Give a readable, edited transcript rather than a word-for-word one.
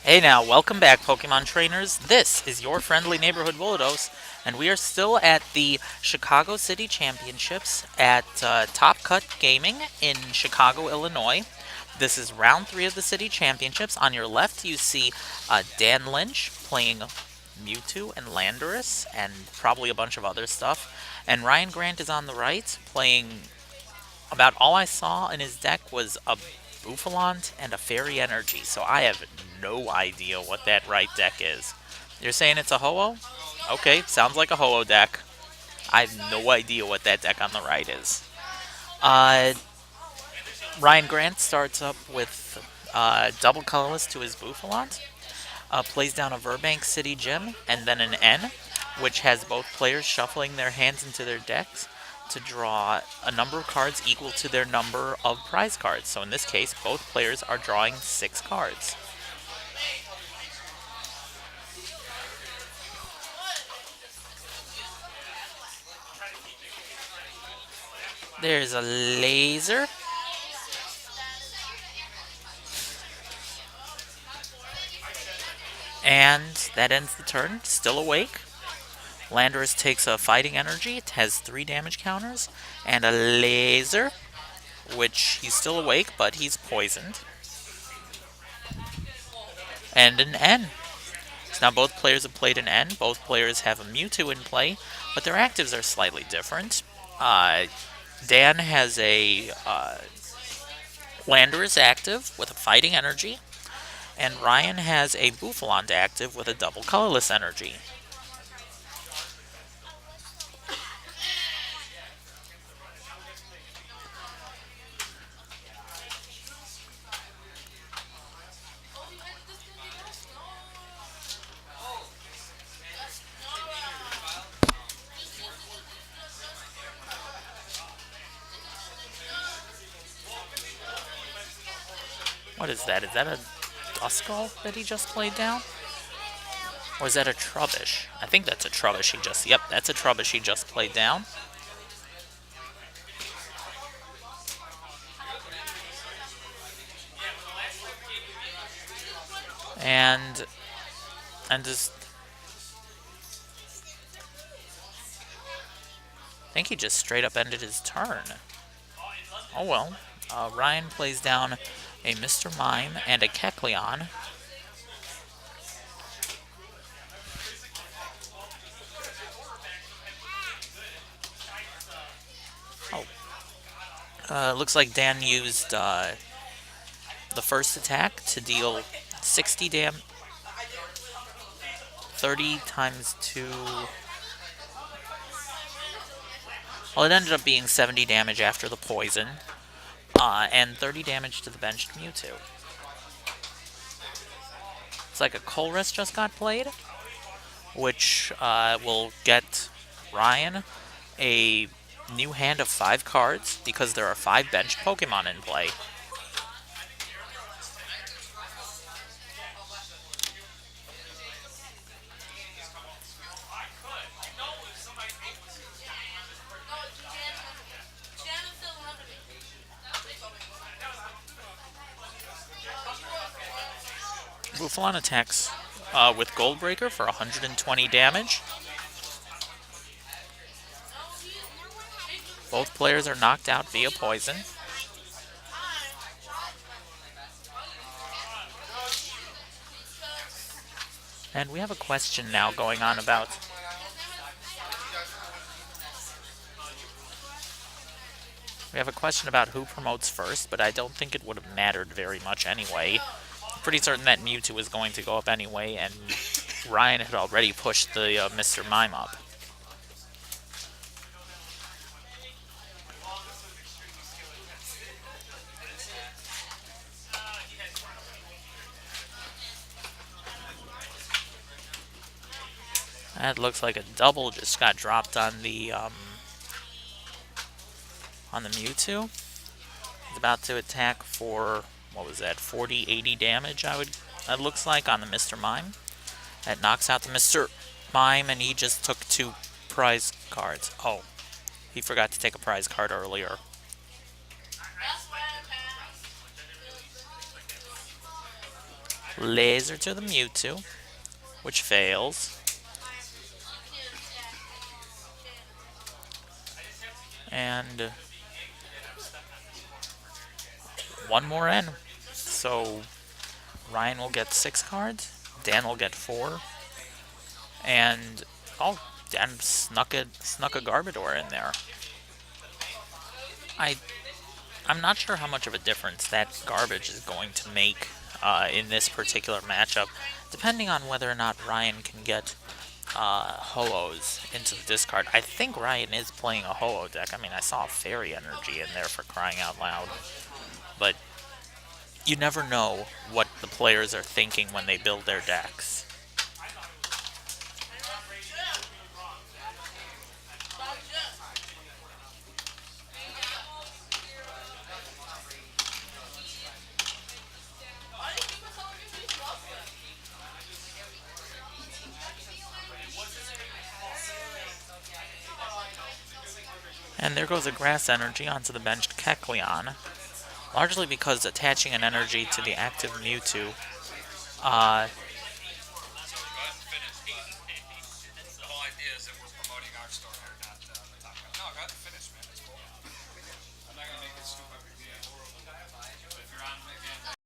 Hey now, welcome back, Pokemon trainers. This is your friendly neighborhood Bulldoze, and we are still at the Chicago City Championships at Top Cut Gaming in Chicago, Illinois. This is round 3 of the City Championships. On your left, you see Dan Lynch playing Mewtwo and Landorus, and probably a bunch of other stuff. And Ryan Grant is on the right, playing about all I saw in his deck was a Buffalant and a Fairy Energy, so I have no idea what that right deck is. You're saying it's a Ho-Oh? Okay, sounds like a Ho-Oh deck. I have no idea what that deck on the right is. Uh, Ryan Grant starts up with double colorless to his Buffalant, plays down a Burbank City Gem, and then an N, which has both players shuffling their hands into their decks to draw a number of cards equal to their number of prize cards. So in this case, both players are drawing 6 cards. There's a laser. And that ends the turn. Still awake. Landorus takes a fighting energy. It has 3 damage counters. And a laser, which he's still awake, but he's poisoned. And an N. So now both players have played an N. Both players have a Mewtwo in play, but their actives are slightly different. Dan has a Landorus active with a fighting energy, and Ryan has a Buffalant active with a double colorless energy. What is that? Is that a Dusknoir that he just played down? Or is that a Trubbish? I think that's a Trubbish he just... Yep, that's a Trubbish he just played down. And... And just... I think he just straight up ended his turn. Oh well. Ryan plays down a Mr. Mime and a Kecleon. Looks like Dan used the first attack to deal 60 30 times 2... Well, it ended up being 70 damage after the poison, and 30 damage to the benched Mewtwo. It's like a Colress just got played, which will get Ryan a new hand of 5 cards because there are 5 benched Pokemon in play. Buffalant attacks with Goldbreaker for 120 damage. Both players are knocked out via poison. And we have a question now going on about... We have a question about who promotes first, but I don't think it would have mattered very much anyway. I'm pretty certain that Mewtwo was going to go up anyway, and Ryan had already pushed the Mr. Mime up. That looks like a double just got dropped on the Mewtwo. He's about to attack for, what was that, 40, 80 damage, that looks like, on the Mr. Mime. That knocks out the Mr. Mime, and he just took 2 prize cards. Oh, he forgot to take a prize card earlier. Laser to the Mewtwo, which fails. And one more in. So Ryan will get 6 cards, Dan will get 4, and oh, Dan snuck a Garbodor in there. I I'm not sure how much of a difference that garbage is going to make in this particular matchup, depending on whether or not Ryan can get Ho-Ohs into the discard. I think Ryan is playing a Ho-Oh deck. I mean, I saw Fairy Energy in there for crying out loud. But you never know what the players are thinking when they build their decks. And there goes a Grass Energy onto the benched Kecleon, largely because attaching an energy to the active Mewtwo